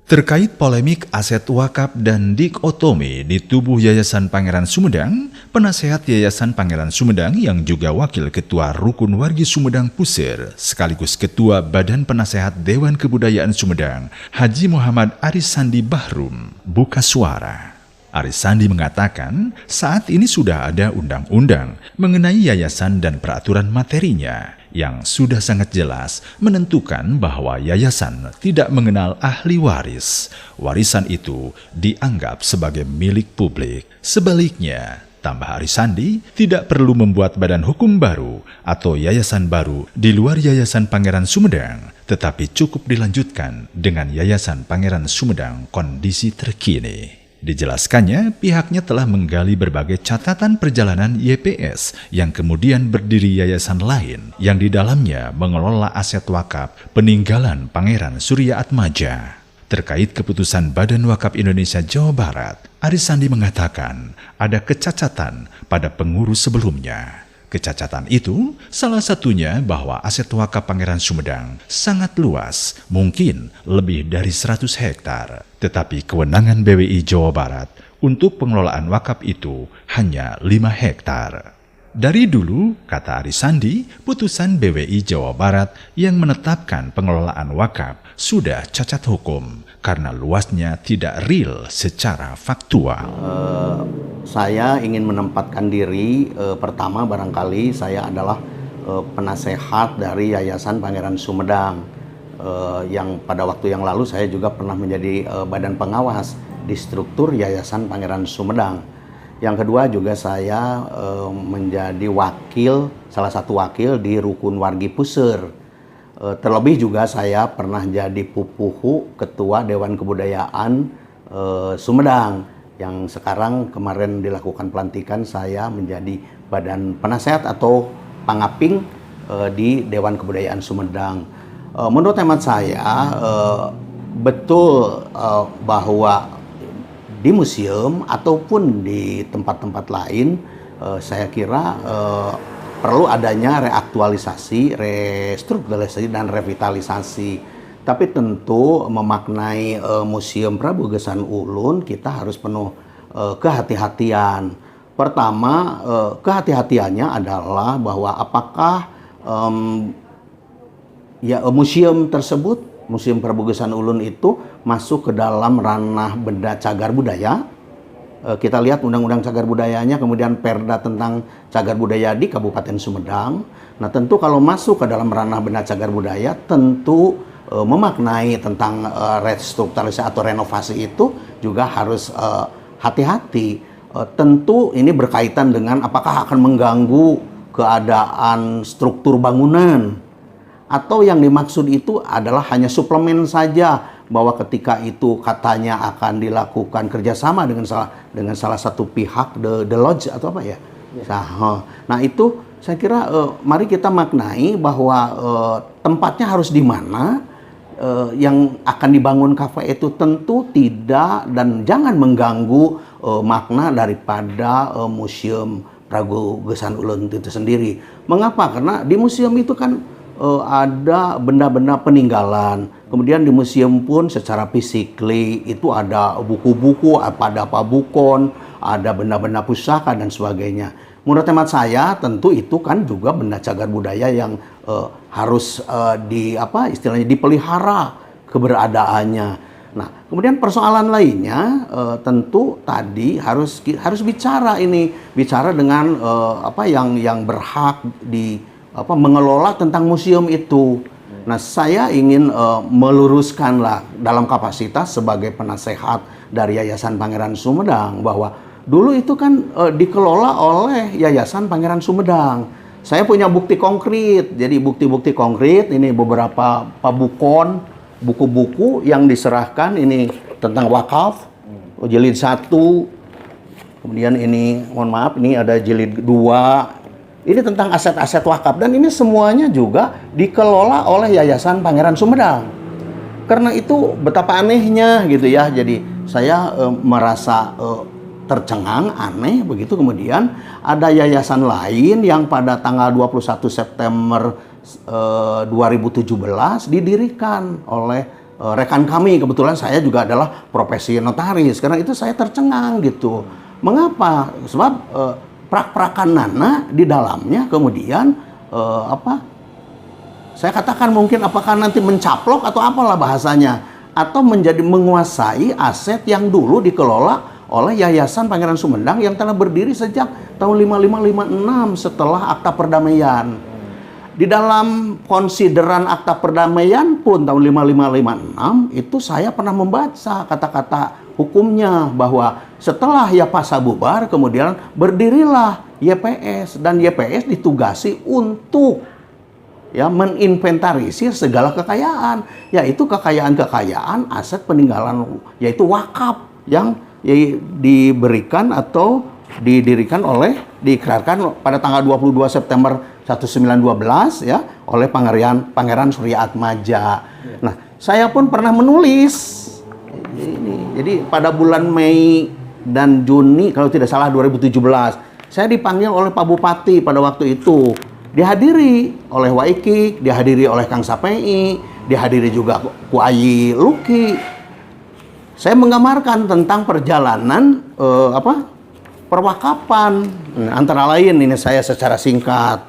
Terkait polemik aset wakaf dan dikotomi di tubuh Yayasan Pangeran Sumedang, penasehat Yayasan Pangeran Sumedang yang juga Wakil Ketua Rukun Wargi Sumedang Pusir, sekaligus Ketua Badan Penasehat Dewan Kebudayaan Sumedang, Haji Muhammad Arisandi Bahrum, buka suara. Arisandi mengatakan saat ini sudah ada undang-undang mengenai yayasan dan peraturan materinya yang sudah sangat jelas menentukan bahwa yayasan tidak mengenal ahli waris. Warisan itu dianggap sebagai milik publik. Sebaliknya, tambah Arisandi, tidak perlu membuat badan hukum baru atau yayasan baru di luar Yayasan Pangeran Sumedang, tetapi cukup dilanjutkan dengan Yayasan Pangeran Sumedang kondisi terkini. Dijelaskannya, pihaknya telah menggali berbagai catatan perjalanan YPS yang kemudian berdiri yayasan lain yang di dalamnya mengelola aset wakaf peninggalan Pangeran Surya Atmaja. Terkait keputusan Badan Wakaf Indonesia Jawa Barat, Arisandi mengatakan ada kecacatan pada pengurus sebelumnya. Kecacatan itu salah satunya bahwa aset wakaf Pangeran Sumedang sangat luas, mungkin lebih dari 100 hektar. Tetapi kewenangan BWI Jawa Barat untuk pengelolaan wakaf itu hanya 5 hektar. Dari dulu, kata Arisandi, putusan BWI Jawa Barat yang menetapkan pengelolaan wakaf sudah cacat hukum karena luasnya tidak real secara faktual. Saya ingin menempatkan diri, pertama barangkali saya adalah penasehat dari Yayasan Pangeran Sumedang, yang pada waktu yang lalu saya juga pernah menjadi badan pengawas di struktur Yayasan Pangeran Sumedang. Yang kedua juga saya menjadi salah satu wakil di Rukun Wargi Pusir. Terlebih juga saya pernah jadi pupuhu Ketua Dewan Kebudayaan Sumedang, yang sekarang kemarin dilakukan pelantikan saya menjadi badan penasehat atau pangaping di Dewan Kebudayaan Sumedang. Menurut hemat saya betul bahwa di museum ataupun di tempat-tempat lain saya kira perlu adanya reaktualisasi, restrukturalisasi dan revitalisasi. Tapi tentu memaknai Museum Prabu Geusan Ulun kita harus penuh kehati-hatian. Pertama, kehati-hatiannya adalah bahwa apakah museum tersebut, Museum Prabu Geusan Ulun itu masuk ke dalam ranah benda cagar budaya. Kita lihat undang-undang cagar budayanya, kemudian perda tentang cagar budaya di Kabupaten Sumedang. Nah, tentu kalau masuk ke dalam ranah benda cagar budaya, tentu memaknai tentang restrukturalisasi atau renovasi itu juga harus hati-hati. Tentu ini berkaitan dengan apakah akan mengganggu keadaan struktur bangunan, atau yang dimaksud itu adalah hanya suplemen saja, bahwa ketika itu katanya akan dilakukan kerjasama dengan salah satu pihak, the lodge atau apa ya. Nah itu saya kira mari kita maknai bahwa tempatnya harus di mana, yang akan dibangun kafe itu tentu tidak dan jangan mengganggu makna daripada Museum Prabu Geusan Ulun itu sendiri. Mengapa? Karena di museum itu kan ada benda-benda peninggalan. Kemudian di museum pun secara fisikly itu ada buku-buku, ada pabukon, ada benda-benda pusaka dan sebagainya. Menurut hemat saya tentu itu kan juga benda cagar budaya yang harus istilahnya dipelihara keberadaannya. Nah, kemudian persoalan lainnya tentu tadi harus bicara dengan yang berhak mengelola tentang museum itu. Nah, saya ingin meluruskanlah dalam kapasitas sebagai penasehat dari Yayasan Pangeran Sumedang bahwa dulu itu kan dikelola oleh Yayasan Pangeran Sumedang. Saya punya bukti konkret. Jadi bukti-bukti konkret ini beberapa pabukon, buku-buku yang diserahkan ini tentang wakaf, jilid 1. Kemudian ini, mohon maaf, ini ada jilid 2. Ini tentang aset-aset wakaf dan ini semuanya juga dikelola oleh Yayasan Pangeran Sumedang. Karena itu betapa anehnya gitu ya. Jadi saya merasa tercengang, aneh begitu. Kemudian ada yayasan lain yang pada tanggal 21 September 2017 didirikan oleh rekan kami, kebetulan saya juga adalah profesi notaris, karena itu saya tercengang gitu. Mengapa? Sebab prak-prakanana di dalamnya kemudian saya katakan mungkin apakah nanti mencaplok atau apalah bahasanya, atau menjadi menguasai aset yang dulu dikelola oleh Yayasan Pangeran Sumedang yang telah berdiri sejak tahun 5556 setelah Akta Perdamaian. Di dalam konsideran Akta Perdamaian pun tahun 5556 itu saya pernah membaca kata-kata hukumnya bahwa setelah YAPASA bubar kemudian berdirilah YPS, dan YPS ditugasi untuk meninventarisir segala kekayaan, yaitu kekayaan-kekayaan aset peninggalan, yaitu wakaf yang diberikan atau diikrarkan pada tanggal 22 September 1912 oleh Pangeran Surya Atmaja. Nah, saya pun pernah menulis ini. Jadi pada bulan Mei dan Juni kalau tidak salah 2017, saya dipanggil oleh Pak Bupati pada waktu itu. Dihadiri oleh Waiki, dihadiri oleh Kang Sapei, dihadiri juga Kuayi Luki. Saya menggambarkan tentang perjalanan perwakapan. Antara lain ini saya secara singkat.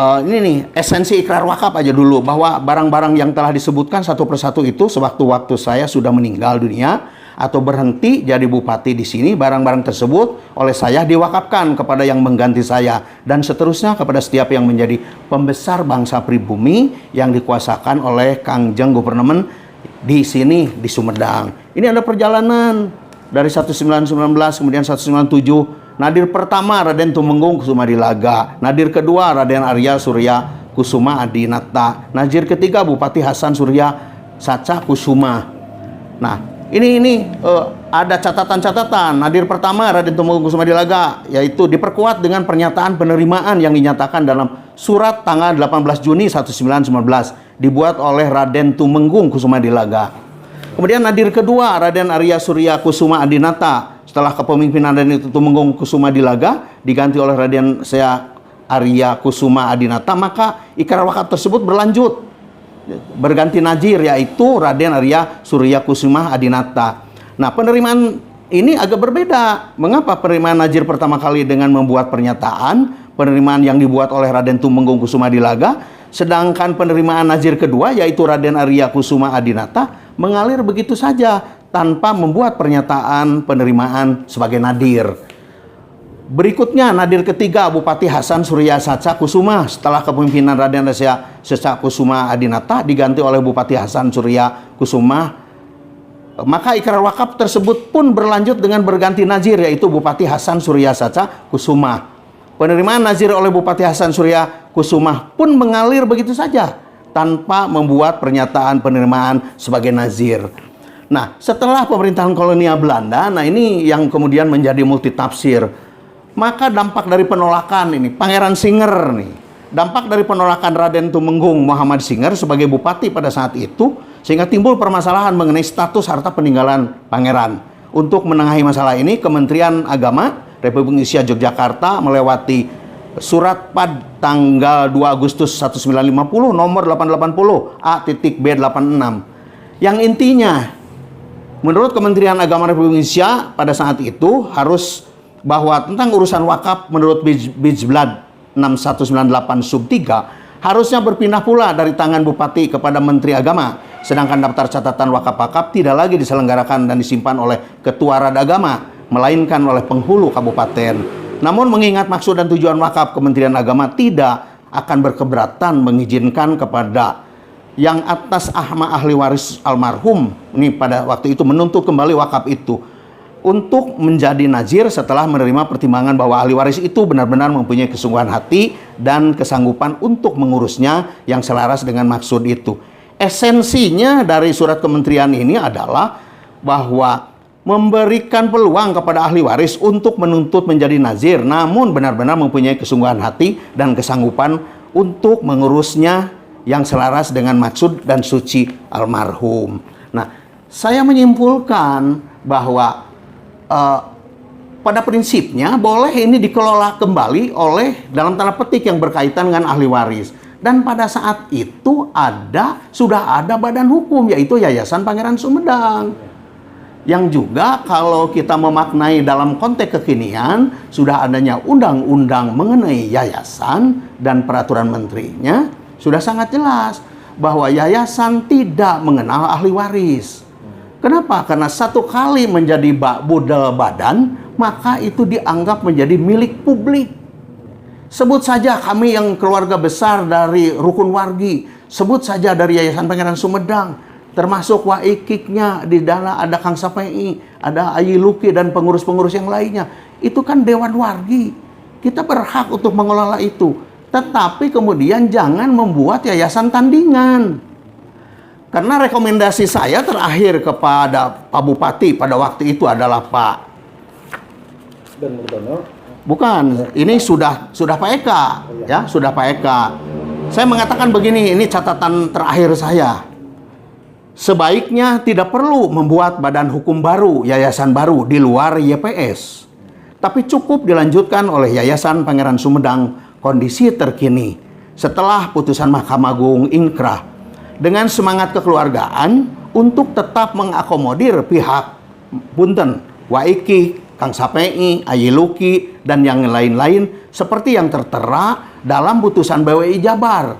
Ini nih esensi ikrar wakaf aja dulu, bahwa barang-barang yang telah disebutkan satu persatu itu sewaktu-waktu saya sudah meninggal dunia atau berhenti jadi bupati di sini, barang-barang tersebut oleh saya diwakafkan kepada yang mengganti saya dan seterusnya kepada setiap yang menjadi pembesar bangsa pribumi yang dikuasakan oleh Kangjeng Guvernemen di sini di Sumedang. Ini ada perjalanan dari 1919 kemudian 1997. Nadir pertama Raden Tumenggung Kusuma Dilaga, nadir kedua Raden Arya Surya Kusuma Adinata, nadir ketiga Bupati Hasan Surya Saca Kusuma. Nah, ini ada catatan-catatan. Nadir pertama Raden Tumenggung Kusuma Dilaga, yaitu diperkuat dengan pernyataan penerimaan yang dinyatakan dalam surat tanggal 18 Juni 1919 dibuat oleh Raden Tumenggung Kusuma Dilaga. Kemudian nadir kedua Raden Arya Surya Kusuma Adinata, setelah kepemimpinan Raden Tumenggung Kusuma Dilaga diganti oleh Raden Saya Arya Kusuma Adinata, maka ikrar wakaf tersebut berlanjut berganti nazir, yaitu Raden Arya Surya Kusuma Adinata. Nah, penerimaan ini agak berbeda. Mengapa penerimaan nazir pertama kali dengan membuat pernyataan, penerimaan yang dibuat oleh Raden Tumenggung Kusuma Dilaga, sedangkan penerimaan nazir kedua yaitu Raden Arya Kusuma Adinata mengalir begitu saja tanpa membuat pernyataan penerimaan sebagai nadir. Berikutnya nadir ketiga Bupati Hasan Surya Saca Kusuma, setelah kepemimpinan Raden Arya Saca Kusuma Adinata diganti oleh Bupati Hasan Surya Kusuma, maka ikrar wakaf tersebut pun berlanjut dengan berganti nazir, yaitu Bupati Hasan Surya Saca Kusuma. Penerimaan nazir oleh Bupati Hasan Surya Kusuma pun mengalir begitu saja tanpa membuat pernyataan penerimaan sebagai nazir. Nah, setelah pemerintahan kolonial Belanda, nah ini yang kemudian menjadi multitafsir. Maka dampak dari penolakan ini, Pangeran Singer nih, dampak dari penolakan Raden Tumenggung Muhammad Singer sebagai bupati pada saat itu, sehingga timbul permasalahan mengenai status harta peninggalan pangeran. Untuk menengahi masalah ini, Kementerian Agama Republik Indonesia Yogyakarta melewati surat pad tanggal 2 Agustus 1950 nomor 880 A.B86 yang intinya menurut Kementerian Agama Republik Indonesia pada saat itu harus bahwa tentang urusan wakaf menurut Bijblad 6198 sub 3 harusnya berpindah pula dari tangan Bupati kepada Menteri Agama, sedangkan daftar catatan wakaf-wakaf tidak lagi diselenggarakan dan disimpan oleh Ketua Rada Agama, melainkan oleh penghulu kabupaten. Namun mengingat maksud dan tujuan wakaf, Kementerian Agama tidak akan berkeberatan mengizinkan kepada yang atas ahli waris almarhum ini pada waktu itu menuntut kembali wakaf itu untuk menjadi nazir setelah menerima pertimbangan bahwa ahli waris itu benar-benar mempunyai kesungguhan hati dan kesanggupan untuk mengurusnya yang selaras dengan maksud itu. Esensinya dari surat kementerian ini adalah bahwa memberikan peluang kepada ahli waris untuk menuntut menjadi nazir, namun benar-benar mempunyai kesungguhan hati dan kesanggupan untuk mengurusnya yang selaras dengan maksud dan suci almarhum. Nah, saya menyimpulkan bahwa pada prinsipnya boleh ini dikelola kembali oleh dalam tanda petik yang berkaitan dengan ahli waris. Dan pada saat itu sudah ada badan hukum, yaitu Yayasan Pangeran Sumedang. Yang juga kalau kita memaknai dalam konteks kekinian, sudah adanya undang-undang mengenai yayasan dan peraturan menterinya, sudah sangat jelas bahwa yayasan tidak mengenal ahli waris. Kenapa? Karena satu kali menjadi budal badan, maka itu dianggap menjadi milik publik. Sebut saja kami yang keluarga besar dari Rukun Wargi, sebut saja dari Yayasan Pangeran Sumedang, termasuk waikiknya, di dalam ada Kang Sapei, ada Ayi Luki dan pengurus-pengurus yang lainnya. Itu kan Dewan Wargi. Kita berhak untuk mengelola itu. Tetapi kemudian jangan membuat yayasan tandingan. Karena rekomendasi saya terakhir kepada Pak Bupati pada waktu itu adalah Pak Bukan, ini sudah Pak Eka, ya, sudah Pak Eka. Saya mengatakan begini, ini catatan terakhir saya. Sebaiknya tidak perlu membuat badan hukum baru, yayasan baru di luar YPS. Tapi cukup dilanjutkan oleh Yayasan Pangeran Sumedang kondisi terkini setelah putusan Mahkamah Agung inkrah dengan semangat kekeluargaan untuk tetap mengakomodir pihak punten, Waiki, Kang Sapei, Ayi Luki, dan yang lain-lain seperti yang tertera dalam putusan BWI Jabar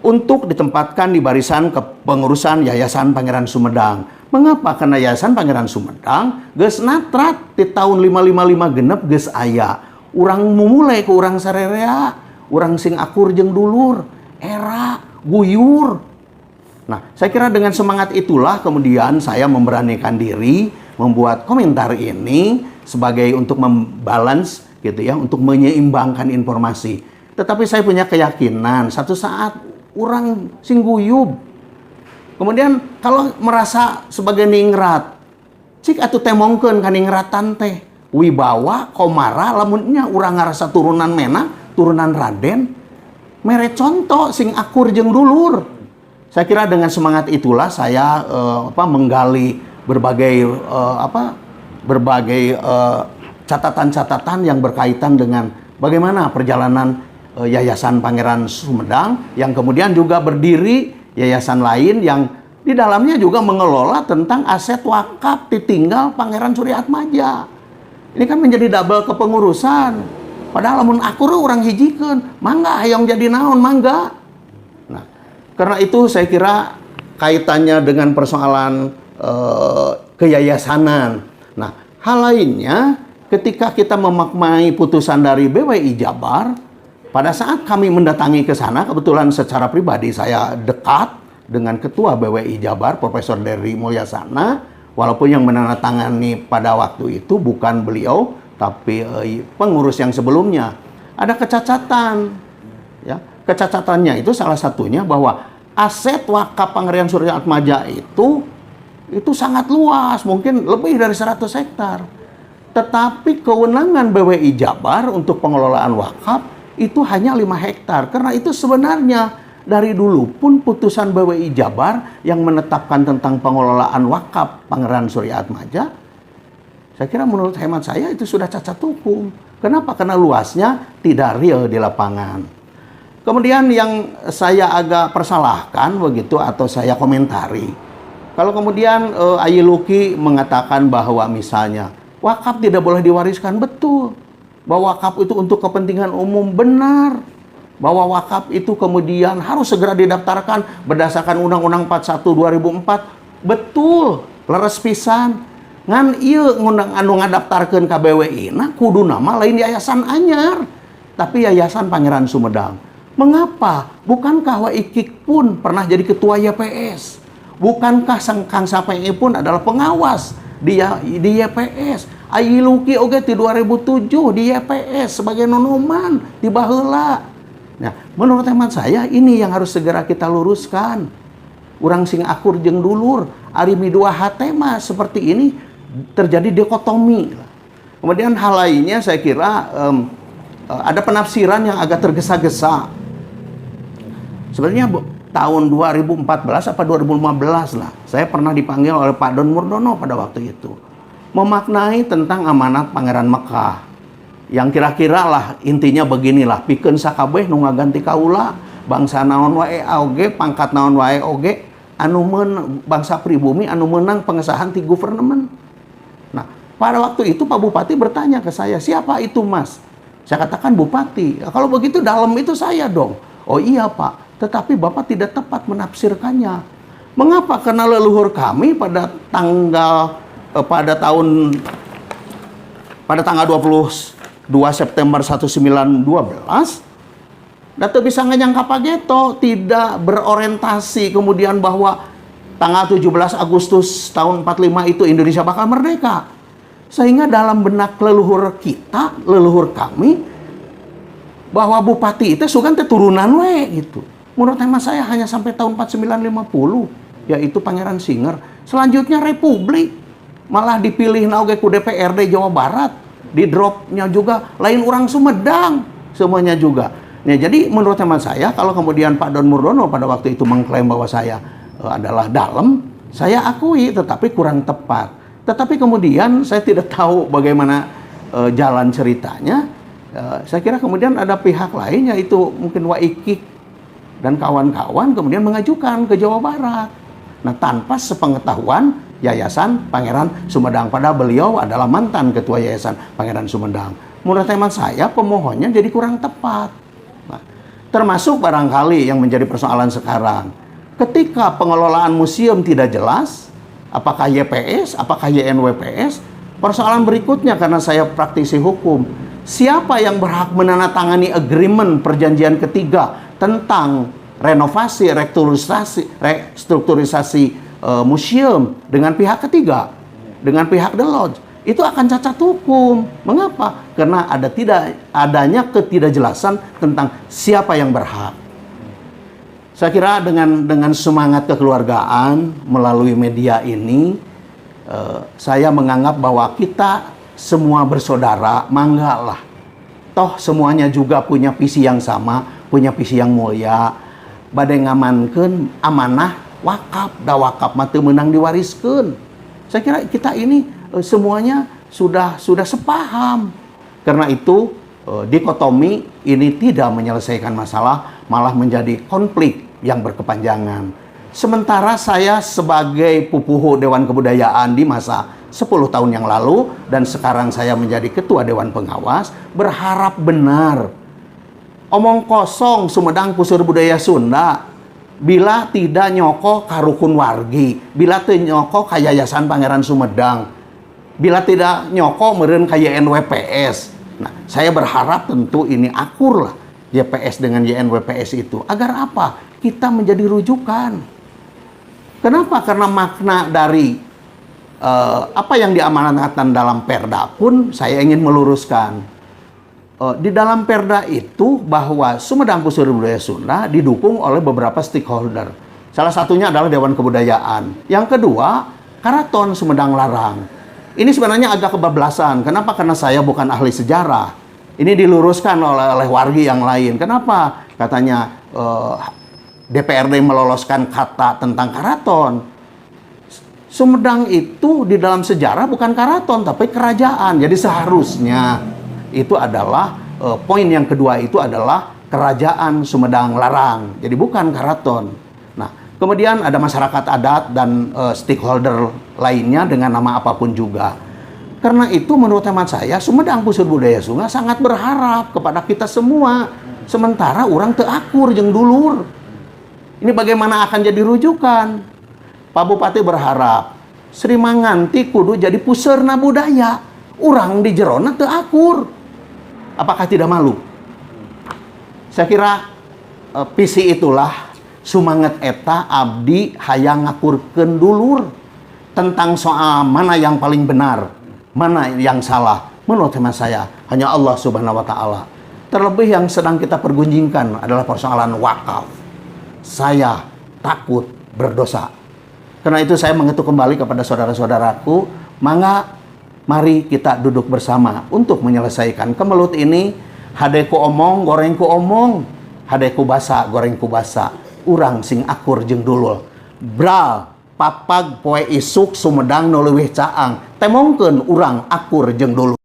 untuk ditempatkan di barisan kepengurusan Yayasan Pangeran Sumedang. Mengapa? Karena Yayasan Pangeran Sumedang geus natrat di tahun 555 genep geus aya. Urang memulai ke urang sarerea, urang sing akur jeung dulur, era, guyur. Nah, saya kira dengan semangat itulah kemudian saya memberanikan diri membuat komentar ini sebagai untuk membalance gitu ya, untuk menyeimbangkan informasi. Tetapi saya punya keyakinan satu saat orang sing guyub. Kemudian kalau merasa sebagai ningrat, cik atuh temongkeun ka ningratan teh. Wibawa, komara, lamunnya urang ngarasa turunan Mena, turunan Raden, mere contoh sing akur jeung dulur. Saya kira dengan semangat itulah saya menggali berbagai catatan-catatan yang berkaitan dengan bagaimana perjalanan Yayasan Pangeran Sumedang yang kemudian juga berdiri yayasan lain yang di dalamnya juga mengelola tentang aset wakaf ditinggal Pangeran Suryaatmaja. Ini kan menjadi double kepengurusan. Padahal lamun akur orang hijikeun, mangga hayang jadi naon mangga. Nah, karena itu saya kira kaitannya dengan persoalan keyayasanan. Nah, hal lainnya ketika kita memaknai putusan dari BWI Jabar, pada saat kami mendatangi ke sana, kebetulan secara pribadi saya dekat dengan Ketua BWI Jabar, Profesor Dery Mulyasana, walaupun yang menandatangani pada waktu itu bukan beliau, tapi pengurus yang sebelumnya. Ada kecacatan. Ya, kecacatannya itu salah satunya bahwa aset wakaf Pangeran Suryaatmaja itu sangat luas, mungkin lebih dari 100 hektar. Tetapi kewenangan BWI Jabar untuk pengelolaan wakaf itu hanya 5 hektar. Karena itu sebenarnya dari dulu pun putusan BWI Jabar yang menetapkan tentang pengelolaan wakaf Pangeran Suryaatmaja, saya kira menurut hemat saya itu sudah cacat hukum. Kenapa? Karena luasnya tidak real di lapangan. Kemudian yang saya agak persalahkan begitu atau saya komentari, kalau kemudian Ayi Luki mengatakan bahwa misalnya wakaf tidak boleh diwariskan, betul. Bahwa wakaf itu untuk kepentingan umum, benar. Bahwa wakaf itu kemudian harus segera didaftarkan berdasarkan Undang-Undang 41 2004, betul. Leres pisan. Ngan ieu ngundang anu ngadaftarkeun ka BWI na kudu nama lain yayasan anyar, tapi Yayasan Pangeran Sumedang. Mengapa? Bukankah Waikik pun pernah jadi ketua YPS? Bukankah Kang Sapei pun adalah pengawas di YPS? Ayi Luki oge di 2007 di YPS sebagai nonoman di baheula. Nah, menurut hemat saya ini yang harus segera kita luruskan. Urang sing akur jeung dulur, ari midua hate mah seperti ini terjadi dikotomi. Kemudian hal lainnya saya kira ada penafsiran yang agak tergesa-gesa. Sebenarnya tahun 2014 apa 2015 lah, saya pernah dipanggil oleh Pak Don Murdono pada waktu itu memaknai tentang amanat Pangeran Mekah yang kira-kira lah intinya beginilah, pikeun sakabeh nu ngaganti kaula bangsa naon wae oge, pangkat naon wae oge, anu menang, bangsa pribumi anu menang pengesahan ti government. Nah, pada waktu itu Pak Bupati bertanya ke saya, siapa itu Mas? Saya katakan Bupati. Ya, kalau begitu dalam itu saya dong. Oh iya Pak, tetapi Bapak tidak tepat menafsirkannya. Mengapa? Karena leluhur kami pada tanggal tanggal 22 September 1912 data bisa nganyangka pageto, tidak berorientasi kemudian bahwa tanggal 17 Agustus tahun 45 itu Indonesia bakal merdeka. Sehingga dalam benak leluhur kita, leluhur kami, bahwa bupati itu sugan turunan we gitu. Menurut hemat saya hanya sampai tahun 4950, yaitu Pangeran Singer. Selanjutnya Republik, malah dipilih nauge ku DPRD Jawa Barat, di dropnya juga lain orang Sumedang, semuanya juga. Nah, jadi menurut hemat saya, kalau kemudian Pak Don Murdono pada waktu itu mengklaim bahwa saya adalah dalam, saya akui, tetapi kurang tepat. Tetapi kemudian saya tidak tahu bagaimana jalan ceritanya. Saya kira kemudian ada pihak lain, yaitu mungkin Waikik dan kawan-kawan kemudian mengajukan ke Jawa Barat. Nah, tanpa sepengetahuan Yayasan Pangeran Sumedang. Padahal beliau adalah mantan ketua Yayasan Pangeran Sumedang. Menurut hemat saya, pemohonnya jadi kurang tepat. Nah, termasuk barangkali yang menjadi persoalan sekarang. Ketika pengelolaan museum tidak jelas, apakah YPS, apakah YNWPS, persoalan berikutnya karena saya praktisi hukum, siapa yang berhak menandatangani agreement perjanjian ketiga tentang renovasi, restrukturisasi museum dengan pihak ketiga, dengan pihak The Lodge? Itu akan cacat hukum. Mengapa? Karena adanya ketidakjelasan tentang siapa yang berhak. Saya kira dengan semangat kekeluargaan melalui media ini, saya menganggap bahwa kita semua bersaudara, manggalah. Toh semuanya juga punya visi yang sama, punya visi yang mulia. Badai ngamankeun amanah wakaf, da wakaf mah teu meunang diwariskeun. Saya kira kita ini semuanya sudah sepaham. Karena itu dikotomi ini tidak menyelesaikan masalah, malah menjadi konflik yang berkepanjangan. Sementara saya sebagai pupuhu Dewan Kebudayaan di masa 10 tahun yang lalu dan sekarang saya menjadi ketua Dewan Pengawas, berharap benar. Omong kosong Sumedang Puseur Budaya Sunda bila tidak nyoko karukun wargi, bila teu nyoko ka Yayasan Pangeran Sumedang, bila tidak nyoko meureun ka YNWPS. Nah, saya berharap tentu ini akur lah YPS dengan YNWPS itu. Agar apa? Kita menjadi rujukan. Kenapa? Karena makna dari apa yang diamanatkan dalam Perda pun saya ingin meluruskan. Di dalam Perda itu bahwa Sumedang Puseur Budaya Sunda didukung oleh beberapa stakeholder. Salah satunya adalah Dewan Kebudayaan. Yang kedua, Karaton Sumedang Larang. Ini sebenarnya agak kebablasan. Kenapa? Karena saya bukan ahli sejarah. Ini diluruskan oleh wargi yang lain. Kenapa? Katanya DPRD meloloskan kata tentang karaton. Sumedang itu di dalam sejarah bukan karaton, tapi kerajaan. Jadi seharusnya itu adalah poin yang kedua itu adalah kerajaan Sumedang Larang. Jadi bukan karaton. Nah, kemudian ada masyarakat adat dan stakeholder lainnya dengan nama apapun juga. Karena itu menurut hemat saya, Sumedang Puseur Budaya Sunda sangat berharap kepada kita semua. Sementara orang teu akur jeung dulur. Ini bagaimana akan jadi rujukan? Pak Bupati berharap Sri Manganti kudu jadi puseurna budaya. Urang di jerona teu akur. Apakah tidak malu? Saya kira visi itulah sumanget eta abdi hayang ngakurkeun dulur tentang soal mana yang paling benar, mana yang salah. Menurut hemat saya hanya Allah Subhanahu wa taala. Terlebih yang sedang kita pergunjingkan adalah persoalan wakaf. Saya takut berdosa. Karena itu saya mengetuk kembali kepada saudara-saudaraku, mari kita duduk bersama untuk menyelesaikan kemelut ini. Hadeku omong, gorengku omong. Hadeku basa, gorengku basa. Urang sing akur jeung dulur. Bral, papag poe isuk Sumedang nu leuwih caang. Temongkeun urang akur jeung dulur.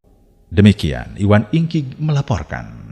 Demikian Iwan Ingkig melaporkan.